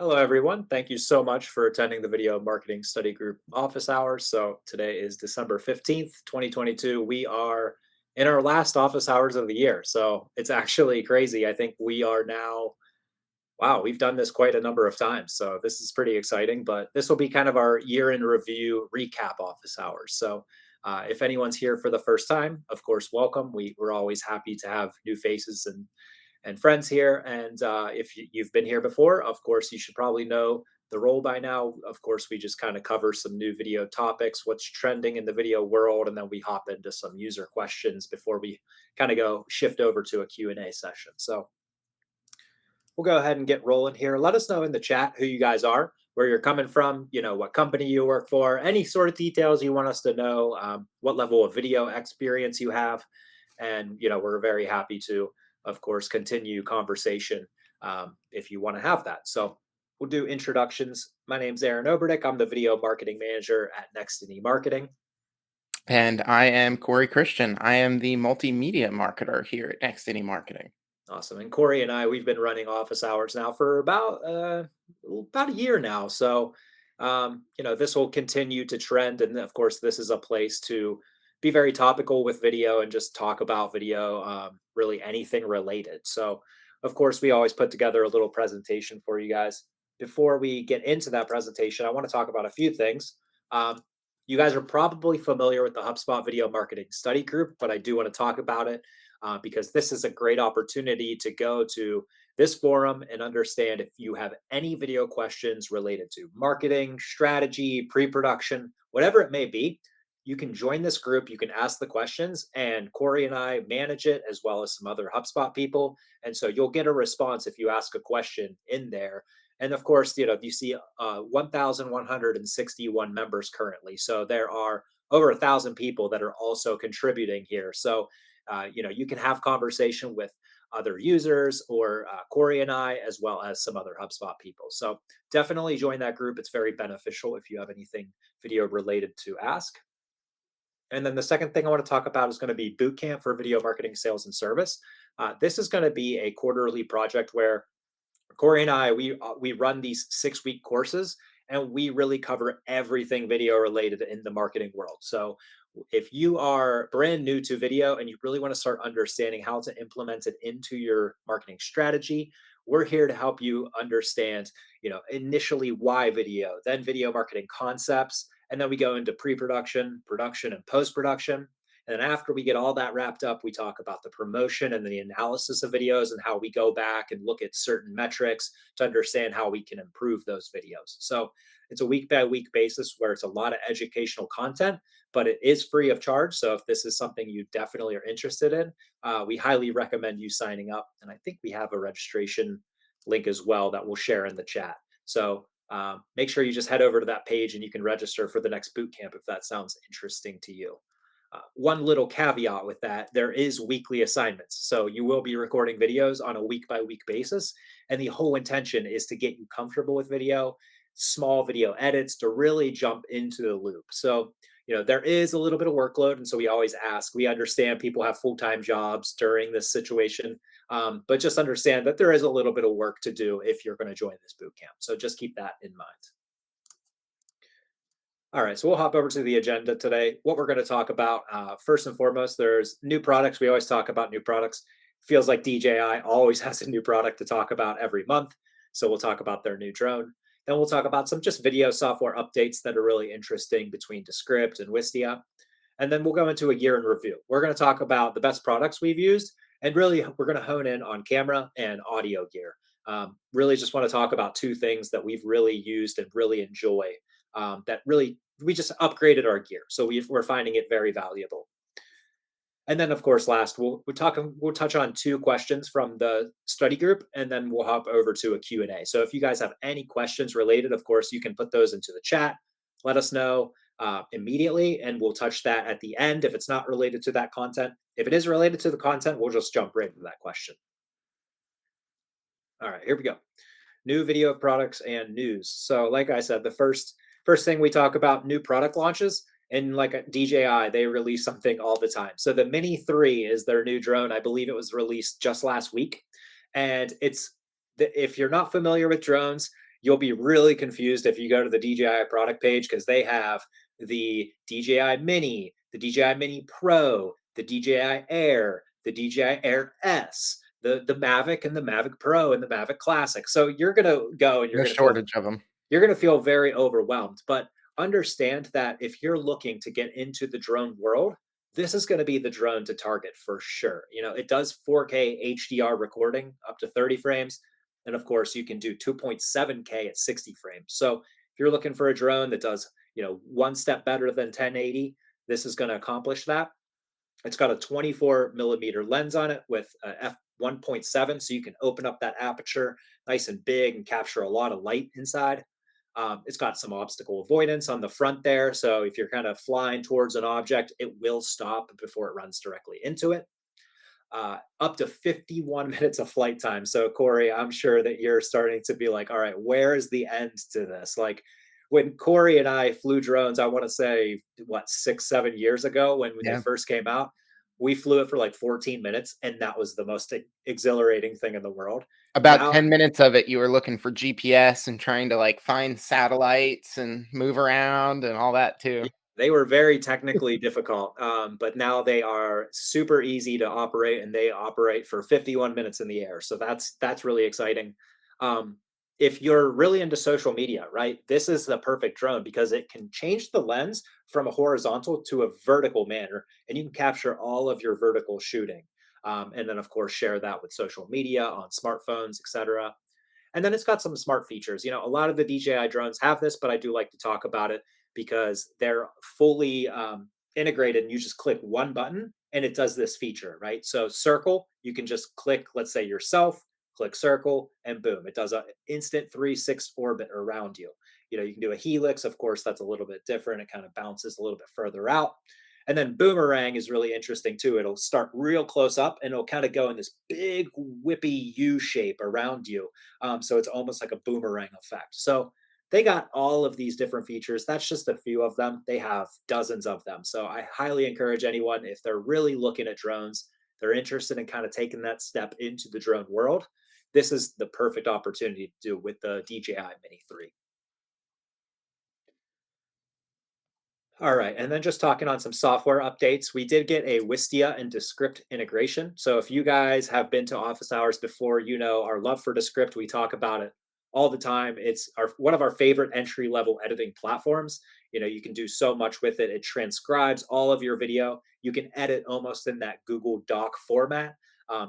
Hello, everyone. Thank you so much for attending the Video Marketing Study Group office hours. So today is December 15th, 2022. We are in our last office hours of the year. So it's actually crazy. I think we are now, wow, we've done this quite a number of times. So this is pretty exciting, but this will be kind of our year in review recap office hours. So if anyone's here for the first time, of course, welcome. We're always happy to have new faces and friends here. And if you've been here before, of course, you should probably know the role by now. Of course, we just kind of cover some new video topics, what's trending in the video world, and then we hop into some user questions before we kind of go shift over to a Q&A session. So we'll go ahead and get rolling here. Let us know in the chat who you guys are, where you're coming from, what company you work for, any sort of details you want us to know, what level of video experience you have. And, we're very happy to, of course, continue conversation if you want to have that. So we'll do introductions. My name's Aaron Oberdick. I'm the video marketing manager at Nextiny Marketing. And I am Corey Christian. I am the multimedia marketer here at Nextiny Marketing. Awesome. And Corey and I, we've been running office hours now for about a year now. So, this will continue to trend. And of course, this is a place to be very topical with video and just talk about video, really anything related. So, of course, we always put together a little presentation for you guys. Before we get into that presentation, I want to talk about a few things. Um, you guys are probably familiar with the HubSpot Video Marketing Study Group, but I do want to talk about it because this is a great opportunity to go to this forum and understand if you have any video questions related to marketing, strategy, pre production, whatever it may be. You can join this group, you can ask the questions, and Corey and I manage it as well as some other HubSpot people. And so you'll get a response if you ask a question in there. And of course, you see 1,161 members currently. So there are over 1,000 people that are also contributing here. So you can have conversation with other users or Corey and I, as well as some other HubSpot people. So definitely join that group. It's very beneficial if you have anything video related to ask. And then the second thing I want to talk about is going to be bootcamp for video marketing, sales, and service. This is going to be a quarterly project where Corey and I we run these 6-week courses, and we really cover everything video related in the marketing world. So if you are brand new to video and you really want to start understanding how to implement it into your marketing strategy, we're here to help you understand, initially why video, then video marketing concepts, and then we go into pre-production, production, and post-production. And then after we get all that wrapped up, we talk about the promotion and the analysis of videos and how we go back and look at certain metrics to understand how we can improve those videos. So it's a week by week basis where it's a lot of educational content, but it is free of charge. So if this is something you definitely are interested in, we highly recommend you signing up. And I think we have a registration link as well that we'll share in the chat. So make sure you just head over to that page and you can register for the next boot camp if that sounds interesting to you. One little caveat with that, there is weekly assignments. So you will be recording videos on a week by week basis. And the whole intention is to get you comfortable with video, small video edits to really jump into the loop. So, there is a little bit of workload. And so we always ask, we understand people have full time jobs during this situation, but just understand that there is a little bit of work to do if you're going to join this boot camp. So just keep that in mind. All right, so we'll hop over to the agenda today. What we're going to talk about, first and foremost, there's new products. We always talk about new products. Feels like DJI always has a new product to talk about every month. So we'll talk about their new drone. Then we'll talk about some just video software updates that are really interesting between Descript and Wistia. And then we'll go into a year in review. We're going to talk about the best products we've used. And really, we're going to hone in on camera and audio gear. Really just want to talk about two things that we've really used and really enjoy that really we just upgraded our gear, so we're finding it very valuable. And then, of course, last we'll touch on two questions from the study group, and then we'll hop over to a Q&A. So if you guys have any questions related, of course, you can put those into the chat. Let us know immediately, and we'll touch that at the end if it's not related to that content. If it is related to the content, we'll just jump right into that question. All right, here we go. New video products and news. So, like I said, the first thing we talk about new product launches, and like a DJI, they release something all the time. So the Mini 3 is their new drone. I believe it was released just last week. And if you're not familiar with drones, You'll be really confused if you go to the DJI product page because they have the DJI Mini, the DJI Mini Pro, the DJI Air, the DJI Air S, the Mavic and the Mavic Pro and the Mavic Classic. So you're gonna go and No shortage of them. you're going to feel very overwhelmed. But understand that if you're looking to get into the drone world, this is going to be the drone to target for sure. It does 4K HDR recording up to 30 frames. And of course, you can do 2.7K at 60 frames. So if you're looking for a drone that does, one step better than 1080, this is going to accomplish that. It's got a 24 millimeter lens on it with a f1.7, so you can open up that aperture nice and big and capture a lot of light inside. It's got some obstacle avoidance on the front there, so if you're kind of flying towards an object, it will stop before it runs directly into it. Up to 51 minutes of flight time. So, Corey, I'm sure that you're starting to be like, all right, where is the end to this? Like, when Corey and I flew drones, I want to say, what, 6, 7 years ago when they Yeah. first came out, we flew it for like 14 minutes, and that was the most exhilarating thing in the world. About Now, 10 minutes of it, you were looking for GPS and trying to, like, find satellites and move around and all that yeah, too. they were very technically difficult, but now they are super easy to operate, and they operate for 51 minutes in the air. So that's really exciting. Um, if you're really into social media, right, this is the perfect drone because it can change the lens from a horizontal to a vertical manner, and you can capture all of your vertical shooting, and then of course share that with social media on smartphones, etc. And then it's got some smart features. A lot of the DJI drones have this, but I do like to talk about it because they're fully integrated and you just click one button and it does this feature, right? So, circle, you can just click, let's say yourself, click circle, and boom, it does an instant 360 orbit around you. You can do a helix, of course, that's a little bit different. It kind of bounces a little bit further out. And then boomerang is really interesting too. It'll start real close up and it'll kind of go in this big whippy U shape around you, so it's almost like a boomerang effect. So they got all of these different features. That's just a few of them. They have dozens of them. So I highly encourage anyone, if they're really looking at drones, they're interested in kind of taking that step into the drone world. This is the perfect opportunity to do with the DJI Mini 3. All right, and then just talking on some software updates, we did get a Wistia and Descript integration. So if you guys have been to office hours before, our love for Descript. We talk about it all the time. It's one of our favorite entry level editing platforms. You can do so much with it. It transcribes all of your video. You can edit almost in that Google Doc format.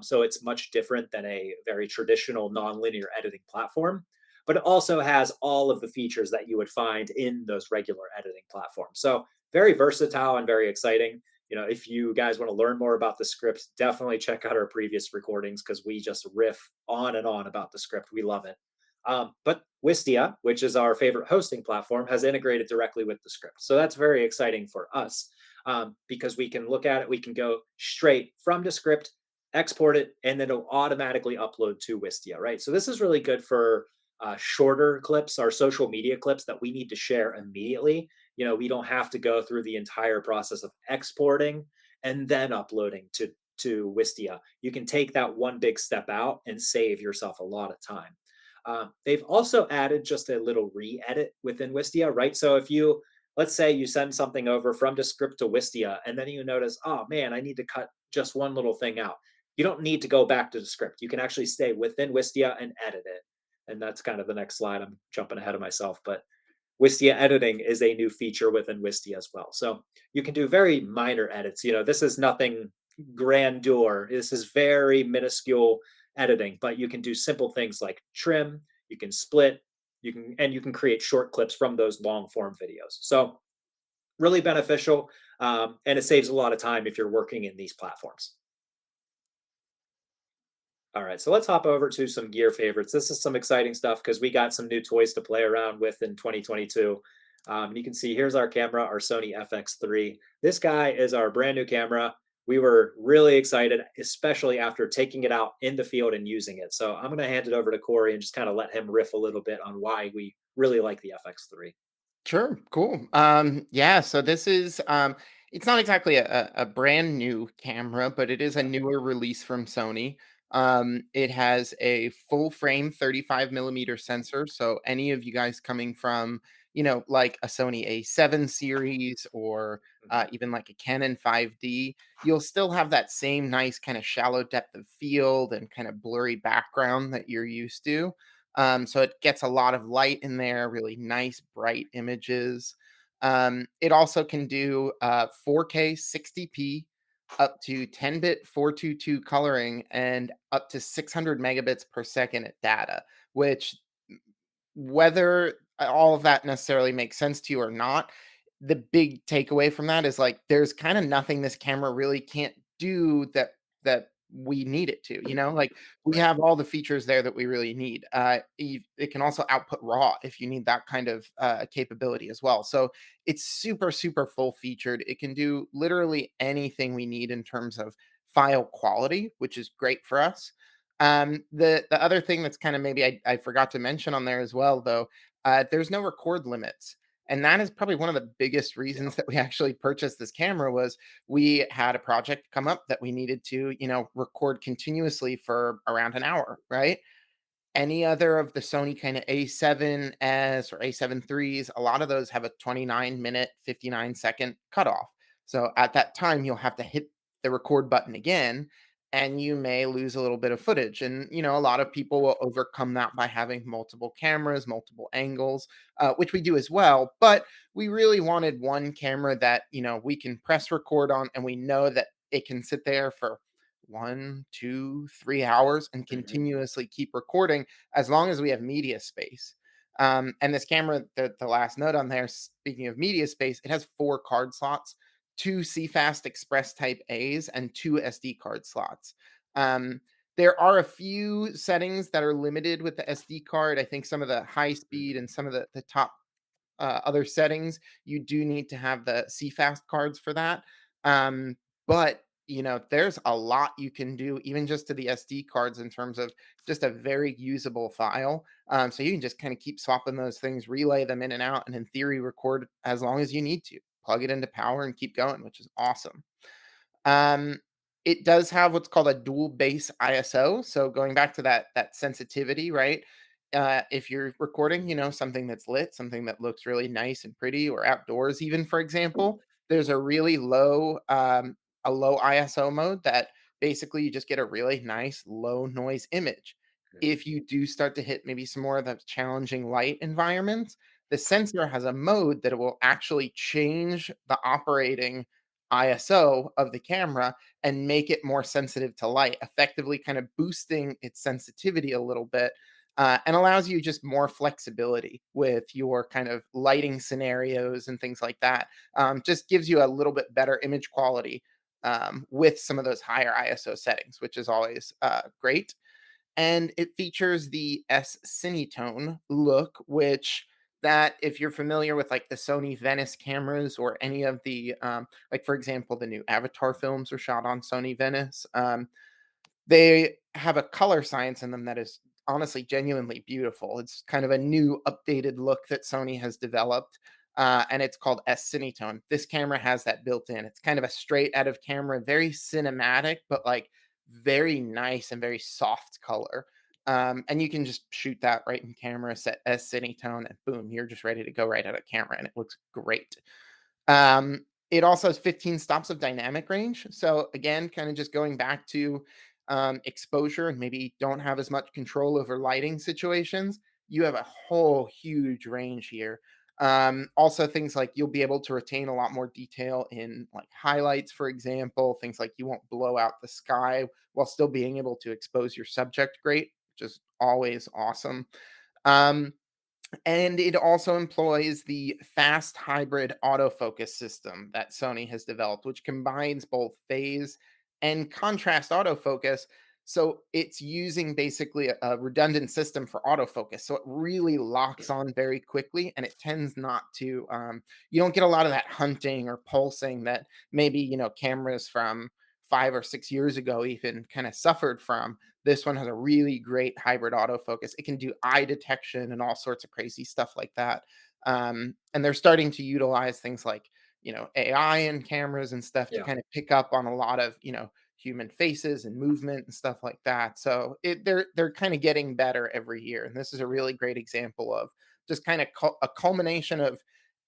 So it's much different than a very traditional nonlinear editing platform, but it also has all of the features that you would find in those regular editing platforms. So very versatile and very exciting. If you guys want to learn more about the script, definitely check out our previous recordings because we just riff on and on about the script. We love it. But Wistia, which is our favorite hosting platform, has integrated directly with the script. So that's very exciting for us, because we can look at it, we can go straight from the script, export it, and then it'll automatically upload to Wistia, right? So this is really good for shorter clips, our social media clips that we need to share immediately. We don't have to go through the entire process of exporting and then uploading to Wistia. You can take that one big step out and save yourself a lot of time. They've also added just a little re-edit within Wistia, right? So if you, let's say you send something over from the script to Wistia, and then you notice, oh man, I need to cut just one little thing out. You don't need to go back to the script. You can actually stay within Wistia and edit it. And that's kind of the next slide. I'm jumping ahead of myself, but Wistia editing is a new feature within Wistia as well. So you can do very minor edits. This is nothing grandeur. This is very minuscule editing, but you can do simple things like trim, you can split, you can create short clips from those long form videos. So really beneficial, and it saves a lot of time if you're working in these platforms. All right, so let's hop over to some gear favorites. This is some exciting stuff because we got some new toys to play around with in 2022. You can see here's our camera, our Sony FX3. This guy is our brand new camera. We were really excited, especially after taking it out in the field and using it. So I'm going to hand it over to Corey and just kind of let him riff a little bit on why we really like the FX3. Sure, cool. Yeah, so this is it's not exactly a brand new camera, but it is a newer release from Sony. It has a full frame 35 millimeter sensor. So any of you guys coming from, like a Sony A7 series or Mhm. even like a Canon 5D, you'll still have that same nice kind of shallow depth of field and kind of blurry background that you're used to. So it gets a lot of light in there, really nice, bright images. It also can do 4K 60p, up to 10-bit 422 coloring, and up to 600 megabits per second at data, which, whether all of that necessarily makes sense to you or not, the big takeaway from that is like there's kind of nothing this camera really can't do that we need it to. Like we Right. have all the features there that we really need. It can also output raw if you need that kind of capability as well. So it's super super full featured. It can do literally anything we need in terms of file quality, which is great for us. The other thing that's kind of maybe I forgot to mention on there as well, though, there's no record limits. And that is probably one of the biggest Yeah. reasons that we actually purchased this camera was we had a project come up that we needed to, record continuously for around an hour, right? Any other of the Sony kind of A7S or A7 threes, a lot of those have a 29-minute, 59-second cutoff. So at that time, you'll have to hit the record button again, and you may lose a little bit of footage. And, a lot of people will overcome that by having multiple cameras, multiple angles, which we do as well. But we really wanted one camera that, we can press record on, and we know that it can sit there for 1, 2, 3 hours and Mhm. continuously keep recording as long as we have media space. And this camera, the last note on there, speaking of media space, it has 4 card slots, two CFast Express Type A's, and two SD card slots. Um, there are a few settings that are limited with the SD card. I think some of the high speed Mhm. and some of the top other settings, you do need to have the CFast cards for that. But there's a lot you can do, even just to the SD cards, in terms of just a very usable file. So you can just kind of keep swapping those things, relay them in and out, and in theory, record as long as you need to. Plug it into power and keep going, which is awesome. Um, it does have what's called a dual base ISO. So going back to that sensitivity, right? If you're recording, something that's lit, something that looks really nice and pretty, or outdoors, even for example, there's a low ISO mode that basically you just get a really nice low noise image. Mhm. If you do start to hit maybe some more of the challenging light environments, the sensor has a mode that it will actually change the operating ISO of the camera and make it more sensitive to light, effectively kind of boosting its sensitivity a little bit, and allows you just more flexibility with your kind of lighting scenarios and things like that. Just gives you a little bit better image quality with some of those higher ISO settings, which is always great. And it features the S Cinetone look, which, that if you're familiar with like the Sony Venice cameras or any of the like for example the new Avatar films are shot on Sony Venice. They have a color science in them that is honestly genuinely beautiful. It's kind of a new updated look that Sony has developed, and it's called S Cinetone. This camera has that built in. It's kind of a straight out of camera, very cinematic, but like very nice and very soft color. And you can just shoot that right in camera, set S Cinetone, and boom, you're just ready to go right out of camera, and it looks great. It also has 15 stops of dynamic range. So again, kind of just going back to exposure and maybe don't have as much control over lighting situations, you have a whole huge range here. Also, things like you'll be able to retain a lot more detail in like highlights, for example, things like you won't blow out the sky while still being able to expose your subject great, which is always awesome. Um, and it also employs the fast hybrid autofocus system that Sony has developed, which combines both phase and contrast autofocus. So it's using basically a redundant system for autofocus. So it really locks on very quickly, and it tends not to, you don't get a lot of that hunting or pulsing that maybe, cameras from 5 or 6 years ago even kind of suffered from. This one has a really great hybrid autofocus. It can do eye detection and all sorts of crazy stuff like that. And they're starting to utilize things like, AI in cameras and stuff to Yeah. kind of pick up on a lot of, human faces and movement and stuff like that. So they're kind of getting better every year, and this is a really great example of just kind of a culmination of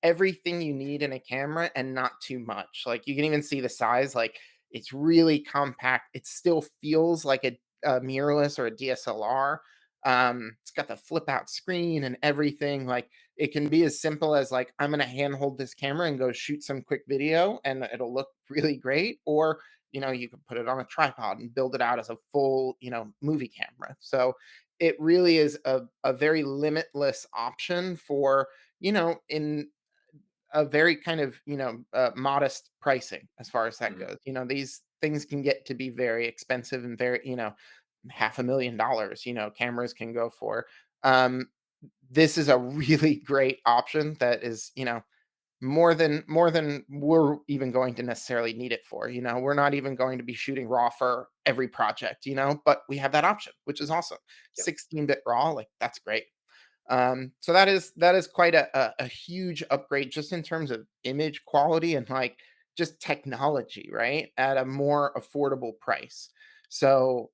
everything you need in a camera and not too much. Like you can even see the size, like it's really compact. It still feels like a mirrorless or a DSLR. It's got the flip out screen and everything. Like it can be as simple as like I'm gonna handhold this camera and go shoot some quick video and it'll look really great. Or you can put it on a tripod and build it out as a full movie camera. So it really is a very limitless option for in a very kind of modest pricing as far as that Mhm. goes. These things can get to be very expensive and very half a million dollars cameras can go for. um this is a really great option that is more than we're even going to necessarily need it for. We're not even going to be shooting raw for every project, but we have that option, which is awesome. Yeah. 16-bit raw, like that's great. So that is quite a huge upgrade just in terms of image quality and like just technology, right? At a more affordable price. So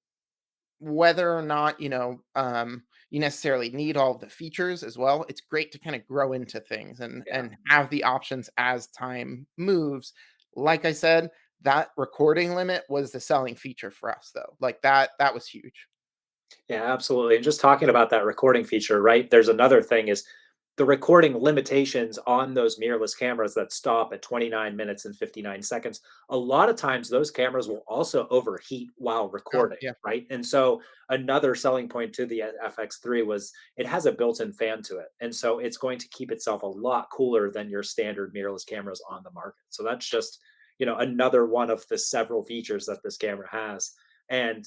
whether or not you necessarily need all of the features as well, it's great to kind of grow into things and Yeah. and have the options as time moves. Like I said, that recording limit was the selling feature for us though. Like that was huge. Yeah, absolutely. And just talking about that recording feature, right? There's another thing is the recording limitations on those mirrorless cameras that stop at 29 minutes and 59 seconds. A lot of times those cameras will also overheat while Oh recording, yeah, right? And so another selling point to the FX3 was it has a built-in fan to it. And so it's going to keep itself a lot cooler than your standard mirrorless cameras on the market. So that's just, another one of the several features that this camera has. And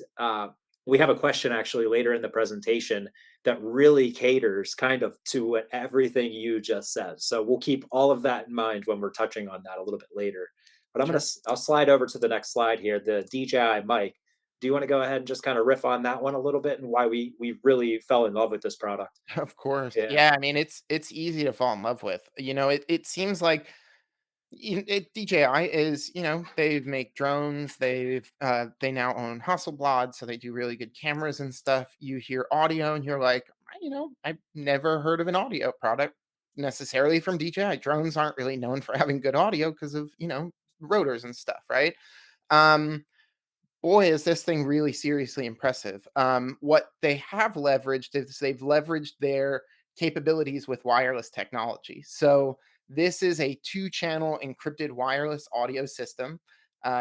we have a question actually later in the presentation that really caters kind of to what everything you just said. So we'll keep all of that in mind when we're touching on that a little bit later. But sure. I'll slide over to the next slide here, the DJI mic. Do you want to go ahead and just kind of riff on that one a little bit and why we really fell in love with this product? Of course. Yeah. Yeah, I mean, it's easy to fall in love with. It seems like DJI is, they make drones. They now own Hasselblad, so they do really good cameras and stuff. You hear audio and you're like, I've never heard of an audio product necessarily from DJI. Drones aren't really known for having good audio because of, rotors and stuff, right? Um Boy, is this thing really seriously impressive. What they have leveraged is they've leveraged their capabilities with wireless technology. So, this is a two-channel encrypted wireless audio system.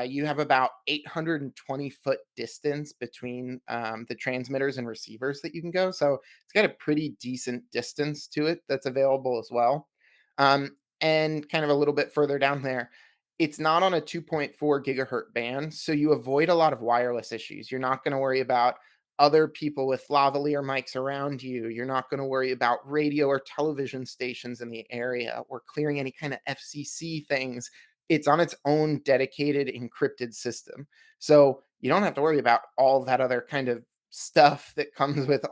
You have about 820-foot distance between the transmitters and receivers that you can go. So, it's got a pretty decent distance to it that's available as well. And kind of a little bit further down there, it's not on a 2.4 gigahertz band, so you avoid a lot of wireless issues. You're not going to worry about other people with lavalier mics around you. You're not going to worry about radio or television stations in the area or clearing any kind of FCC things. It's on its own dedicated encrypted system. So you don't have to worry about all that other kind of stuff that comes with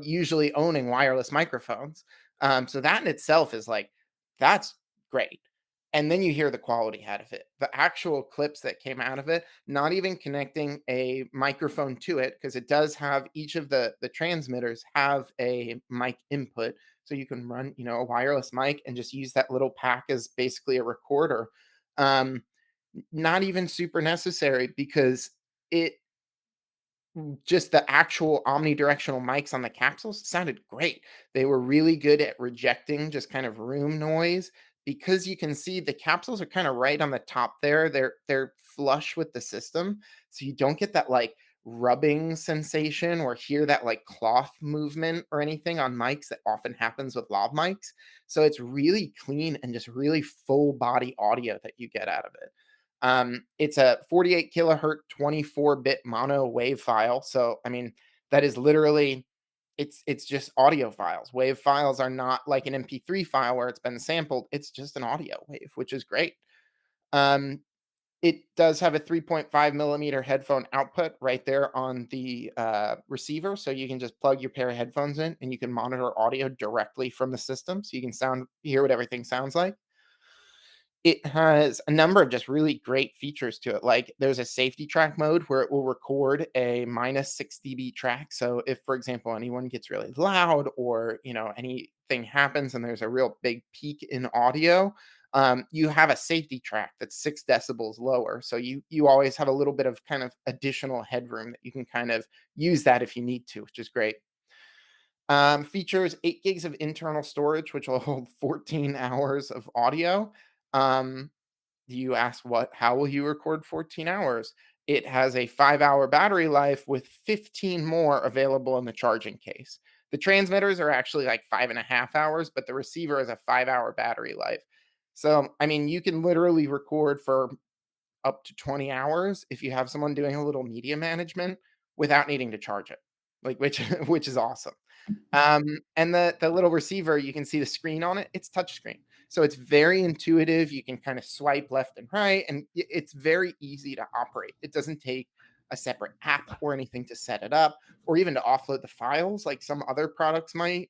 usually owning wireless microphones. So that in itself is like, that's great. And then you hear the quality out of it. The actual clips that came out of it, not even connecting a microphone to it, because it does have each of the transmitters have a mic input. So you can run, a wireless mic and just use that little pack as basically a recorder. Not even super necessary because it just the actual omnidirectional mics on the capsules sounded great. They were really good at rejecting just kind of room noise because you can see the capsules are kind of right on the top there. They're flush with the system, so you don't get that like rubbing sensation or hear that like cloth movement or anything on mics that often happens with lav mics. So it's really clean and just really full body audio that you get out of it. It's a 48 kilohertz, 24-bit mono wave file. So, I mean, that is literally it's just audio files. Wave files are not like an MP3 file where it's been sampled. It's just an audio wave, which is great. Um, it does have a 3.5 millimeter headphone output right there on the receiver. So you can just plug your pair of headphones in and you can monitor audio directly from the system. So you can hear what everything sounds like. It has a number of just really great features to it. Like there's a safety track mode where it will record a -6 dB track. So if, for example, anyone gets really loud or anything happens and there's a real big peak in audio, you have a safety track that's 6 decibels lower. So you always have a little bit of kind of additional headroom that you can kind of use that if you need to, which is great. Features 8 gigs of internal storage, which will hold 14 hours of audio. Um, you asked how will you record 14 hours? It has a 5-hour battery life with 15 more available in the charging case. The transmitters are actually like 5.5 hours, but the receiver has a 5-hour battery life. So, I mean, you can literally record for up to 20 hours if you have someone doing a little media management without needing to charge it, like which which is awesome. And the little receiver, you can see the screen on it. It's touchscreen, so it's very intuitive. You can kind of swipe left and right, and it's very easy to operate. It doesn't take a separate app or anything to set it up, or even to offload the files like some other products might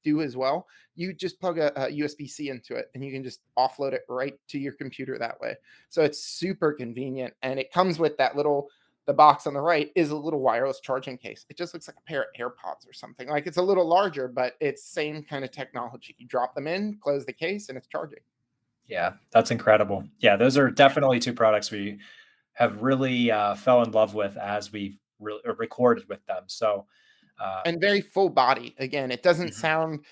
do as well. You just plug a USB-C into it, and you can just offload it right to your computer that way. So it's super convenient, and it comes with that little the box on the right is a little wireless charging case. It just looks like a pair of AirPods or something. Like it's a little larger, but it's same kind of technology. You drop them in, close the case, and it's charging. Yeah, that's incredible. Yeah, those are definitely two products we have really fell in love with as we've recorded with them. So, uh, And very full body. Again, it doesn't mhm, sound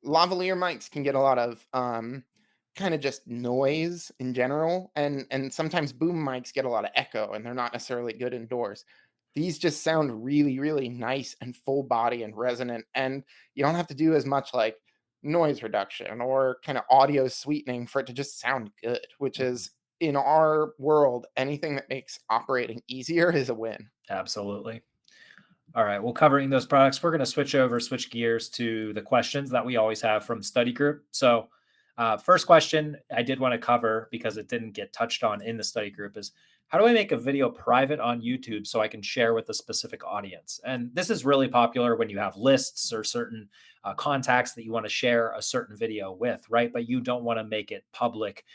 lavalier mics can get a lot of kind of just noise in general, and sometimes boom mics get a lot of echo and they're not necessarily good indoors. These just sound really really nice and full body and resonant, and you don't have to do as much like noise reduction or kind of audio sweetening for it to just sound good, which mhm, is in our world anything that makes operating easier is a win. absolutely. All right. Well, covering those products, we're going to switch gears to the questions that we always have from study group. So, first question I did want to cover because it didn't get touched on in the study group is how do I make a video private on YouTube so I can share with a specific audience? And this is really popular when you have lists or certain contacts that you want to share a certain video with, right? But you don't want to make it public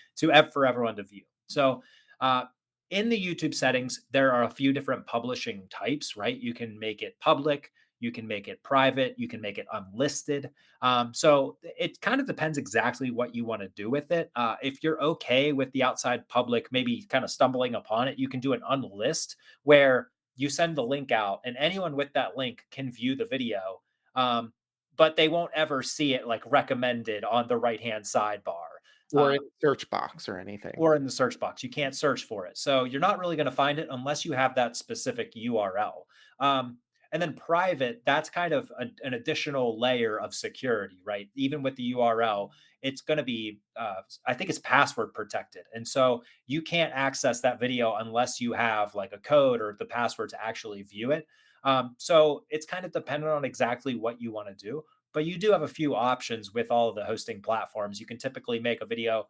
for everyone to view. So, uh, in the YouTube settings, there are a few different publishing types, right? You can make it public, you can make it private, you can make it unlisted. So it kind of depends exactly what you want to do with it. If you're okay with the outside public, maybe kind of stumbling upon it, you can do an unlist where you send the link out and anyone with that link can view the video. Um, but they won't ever see it like recommended on the right hand sidebar. Or in search box or anything. Or in the search box. You can't search for it. So you're not really going to find it unless you have that specific URL. Um, and then private, that's kind of an additional layer of security, right? Even with the URL, it's going to be, I think it's password protected. And so you can't access that video unless you have like a code or the password to actually view it. So it's kind of dependent on exactly what you want to do. But you do have a few options with all of the hosting platforms. You can typically make a video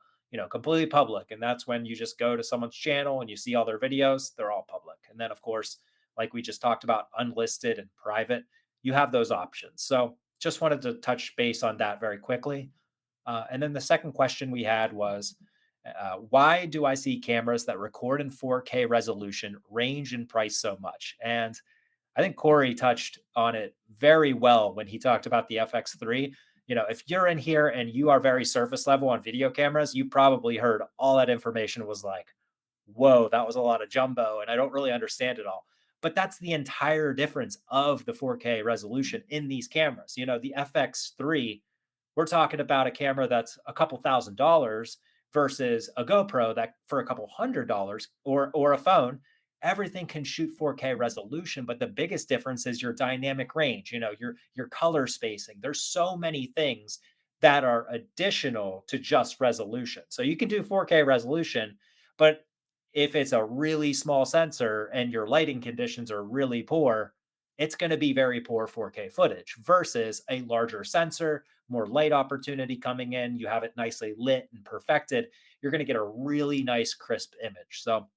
completely public. And that's when you just go to someone's channel and you see all their videos, they're all public. And then, of course, like we just talked about, unlisted and private, you have those options. So just wanted to touch base on that very quickly. And then the second question we had was, why do I see cameras that record in 4K resolution range in price so much? And I think Corey touched on it very well when he talked about the FX3. If you're in here and you are very surface level on video cameras, you probably heard all that information was like, whoa, that was a lot of jumbo, and I don't really understand it all. But that's the entire difference of the 4K resolution in these cameras. The FX3, we're talking about a camera that's a couple $1,000s versus a GoPro that for a couple $100 or a phone. Everything can shoot 4K resolution, but the biggest difference is your dynamic range, your color spacing. There's so many things that are additional to just resolution. So you can do 4K resolution, but if it's a really small sensor and your lighting conditions are really poor, it's going to be very poor 4K footage versus a larger sensor, more light opportunity coming in. You have it nicely lit and perfected. You're going to get a really nice, crisp image. So,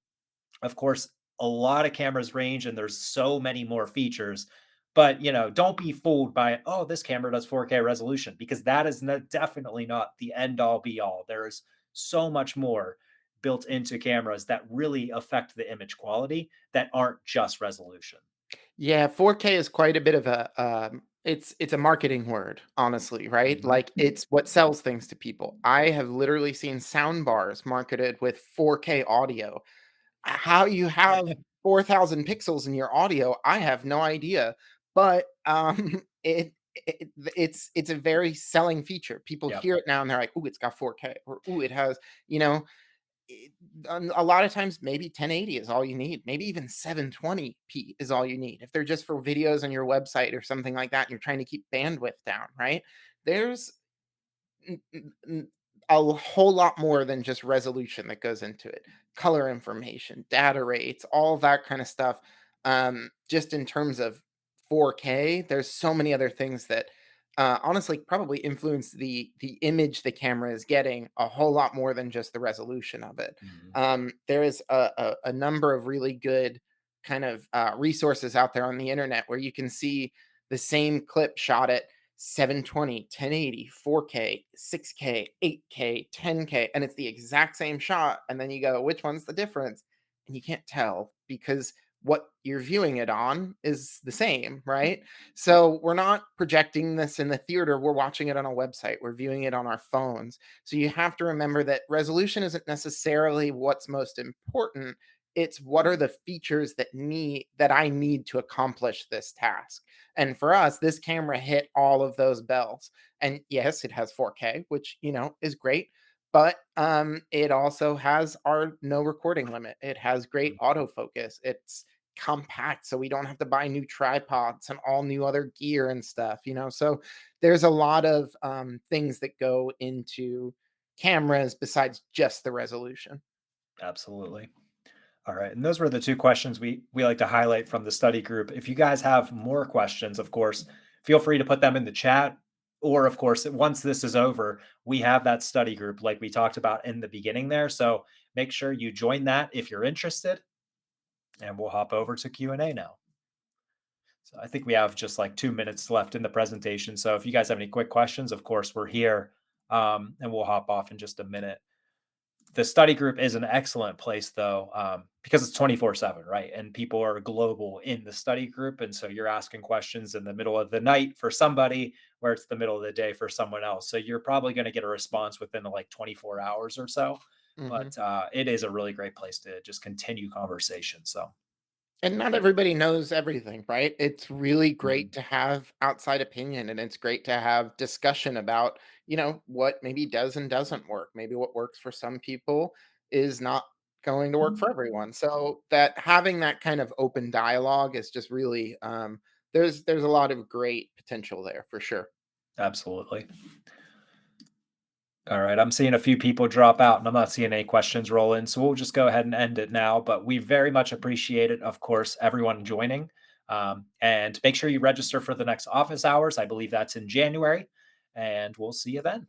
of course, a lot of cameras range and there's so many more features. But, don't be fooled by, oh, this camera does 4K resolution because that is definitely not the end all be all. There's so much more built into cameras that really affect the image quality that aren't just resolution. Yeah, 4K is quite a bit of a it's a marketing word, honestly, right? Mhm. Like it's what sells things to people. I have literally seen sound bars marketed with 4K audio. How you have 4,000 pixels in your audio, I have no idea. But it's a very selling feature. People Yep. hear it now and they're like, "Ooh, it's got 4K," or "Ooh, it has," you know, it, a lot of times maybe 1080 is all you need, maybe even 720p is all you need if they're just for videos on your website or something like that and you're trying to keep bandwidth down, right? There's n- n- n- a whole lot more than just resolution that goes into it. Color information, data rates, all that kind of stuff. Just in terms of 4K, there's so many other things that honestly probably influence the image the camera is getting a whole lot more than just the resolution of it. Mhm. There is a number of really good kind of resources out there on the internet where you can see the same clip shot at 720, 1080, 4K, 6K, 8K, 10K, and it's the exact same shot. And then you go, which one's the difference? And you can't tell because what you're viewing it on is the same, right? So we're not projecting this in the theater. We're watching it on a website. We're viewing it on our phones. So you have to remember that resolution isn't necessarily what's most important. It's what are the features that I need to accomplish this task. And for us, this camera hit all of those bells. And yes, it has 4K, which, is great. But it also has our no recording limit. It has great autofocus. It's compact, so we don't have to buy new tripods and all new other gear and stuff. So there's a lot of things that go into cameras besides just the resolution. Absolutely. All right. And those were the two questions we like to highlight from the study group. If you guys have more questions, of course, feel free to put them in the chat. Or, of course, once this is over, we have that study group like we talked about in the beginning there. So make sure you join that if you're interested. And we'll hop over to Q&A now. So I think we have just like 2 minutes left in the presentation. So if you guys have any quick questions, of course, we're here, and we'll hop off in just a minute. The study group is an excellent place though, because it's 24/7, right? And people are global in the study group. And so you're asking questions in the middle of the night for somebody where it's the middle of the day for someone else. So you're probably going to get a response within like 24 hours or so. Mhm. But it is a really great place to just continue conversation. So And not everybody knows everything, right? It's really great mhm. to have outside opinion and it's great to have discussion about, what maybe does and doesn't work. Maybe what works for some people is not going to work for everyone. So that having that kind of open dialogue is just really there's a lot of great potential there for sure. Absolutely. All right. I'm seeing a few people drop out and I'm not seeing any questions roll in. So we'll just go ahead and end it now. But we very much appreciate it, of course, everyone joining. And make sure you register for the next office hours. I believe that's in January. And we'll see you then.